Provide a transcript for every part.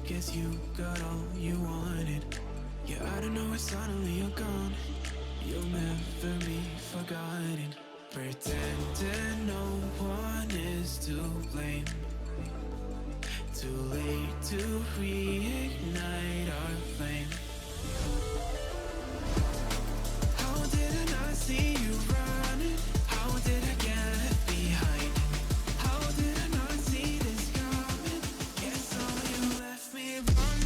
Guess you got all you wanted. Yeah, I don't know why suddenly you're gone. You'll never be forgotten. Pretending no one is to blame. Too late to reignite our flame. How did I not see you running? How did I get left behind? How did I not see this coming? Guess all you left me run.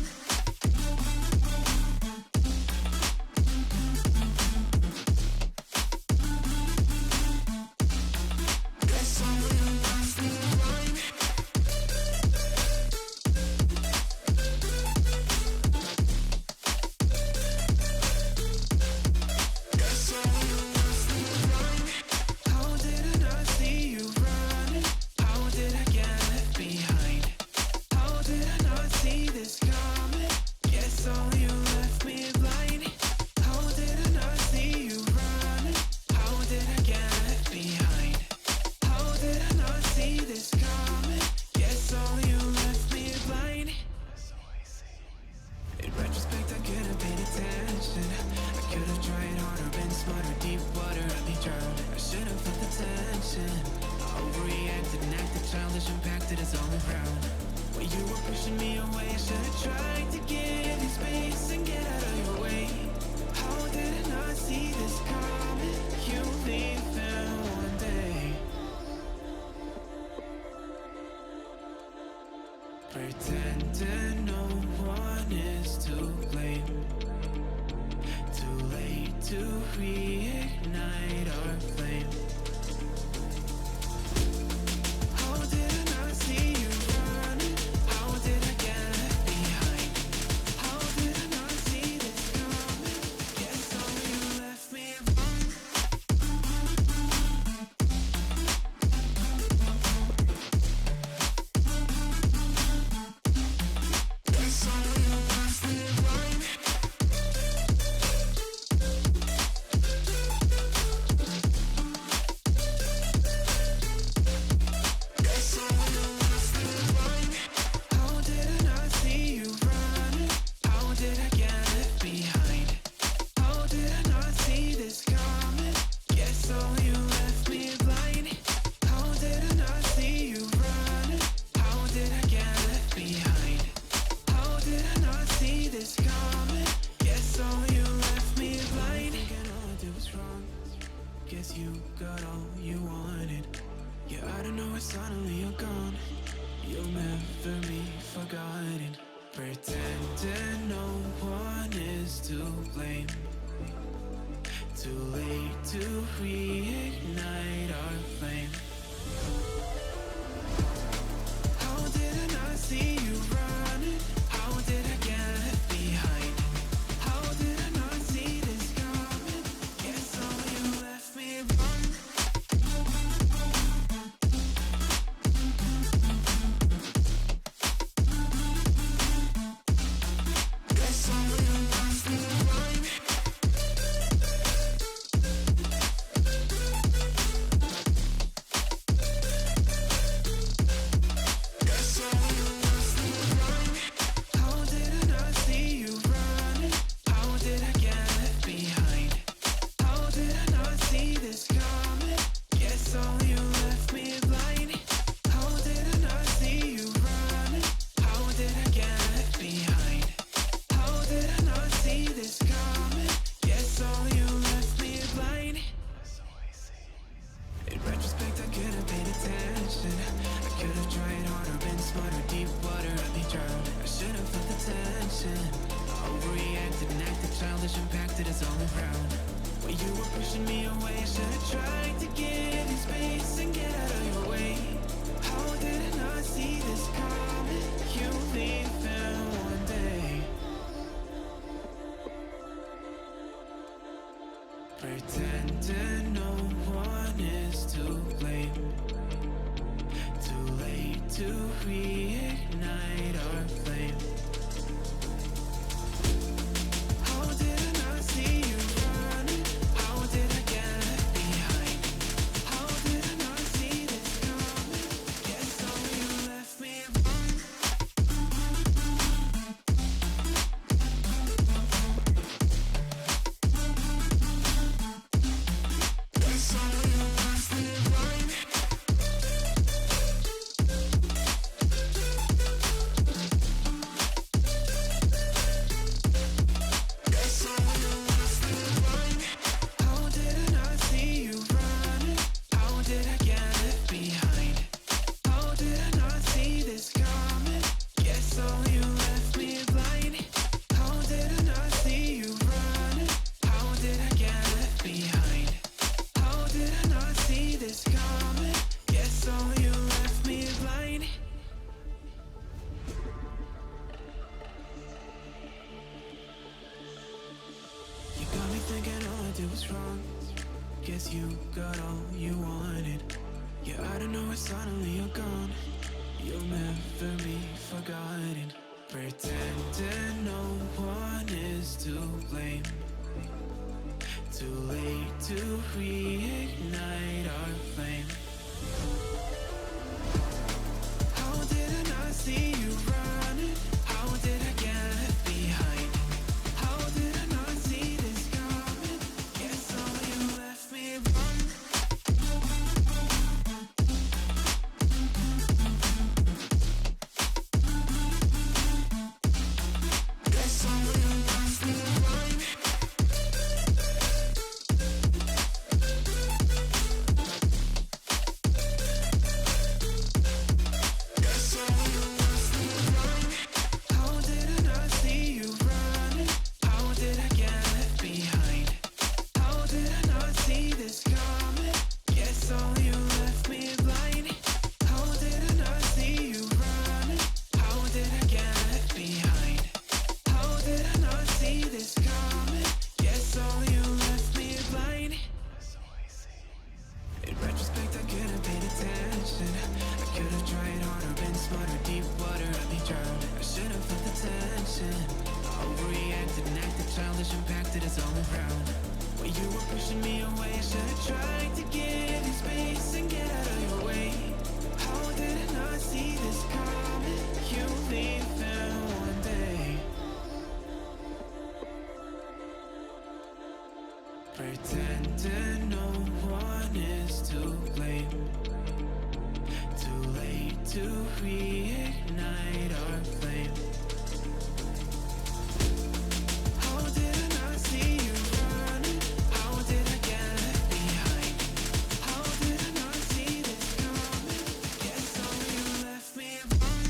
Guess all you left me run. Guess all you left me run. How did I not see you running? How did I get left behind? How did I not see this coming? Guess all you left me blind. How did I not see you running? How did I get left behind? How did I not see this coming? Guess all you left me blind. In retrospect, I could have paid attention. I could have tried harder, been smarter, deep water, I'd be drowned. I should have felt the tension. I overreacted and acted childish, impacted us all around. When you were pushing me away, I should have tried to give you space and get out of your way. How did I not see this coming? You leaving one day. Pretending no one is to blame. Too late to reignite our flame. How did I not see you running? How did I get left behind? How did I not see this coming? Guess all you left me run. Guess all you left me run. Guess all you left me run. How did I not see you running? How did I get left behind? How did I not see this coming? Guess all you left me blind. How did I not see you running? How did I get left behind? How did I not see this coming? Guess all you left me blind. Thinking all I did was wrong. Guess you got all you wanted. Yeah, I don't know why suddenly you're gone. You'll never be forgotten. Pretending no one is to blame. Too late to reignite our flame. How did I not see you running? How did I get left behind? How did I not see this coming? Guess all you left me run. Guess all you left me run. Guess all you left me run. How did I not see you running? How did I get left behind? How did I not see this coming? Guess all you left me blind. How did I not see you running? How did I get left behind? How did I not see this coming? Guess all you left me blind. In retrospect, I could have paid attention. I could have tried harder, been smarter, deep water, I'd be drowned. I should have felt the tension. I overreacted and acted childish, impacted us all around. When you were pushing me away, I should have tried to give you space and get out of your way. How did I not see this coming? You leaving one day. Pretending no one is to blame. Too late to reignite our flame. How did I not see you running? How did I get left behind? How did I not see this coming? Guess all you left me run. I don't know why suddenly you're gone. You'll never be forgotten. Pretending no one is to blame. Too late to reignite our flame. How did I not see you running? How did I get left behind? How did I not see this coming? Guess all you left me run. Guess all you left me run. Guess all you left me run. How did I not see you running? How did I get left behind? How did I not see this coming? Guess all you left me blind. How did I not see you running? How did I get left behind? How did I not see this coming? Guess all you left me blind. In retrospect, I could have paid attention. I could have tried harder, been smarter. Deep water, I'd be drowned. I should have felt the tension. I overreacted and acted childish, impacted us all around. When you were pushing me away, I should have tried to give you space and get out of your way. How did I not see this coming? You leaving one day. Pretending no one is to blame. Too late to reignite our flame. How did I not see you running? How did I get left behind? How did I not see this coming? Guess all you left me run.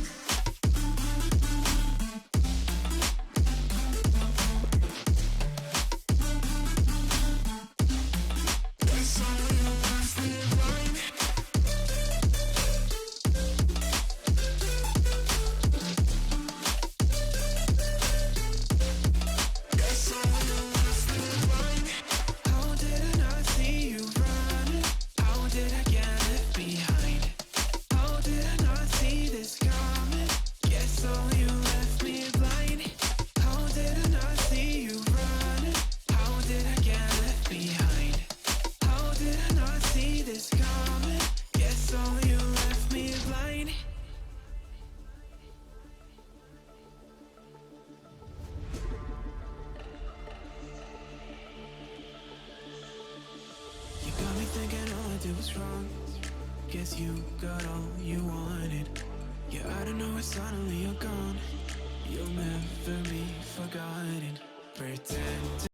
Guess all you left me run. Guess all you left me run. How did I not see you running? How did I get left behind? How did I not see this coming? Guess all you left me blind. How did I not see you running? How did I get left behind? How did I not see this coming? Guess all you left me blind. You got me thinking all I did was wrong. Guess you got all you wanted. Yeah, I don't know why suddenly you're gone. You'll never be forgotten. Pretend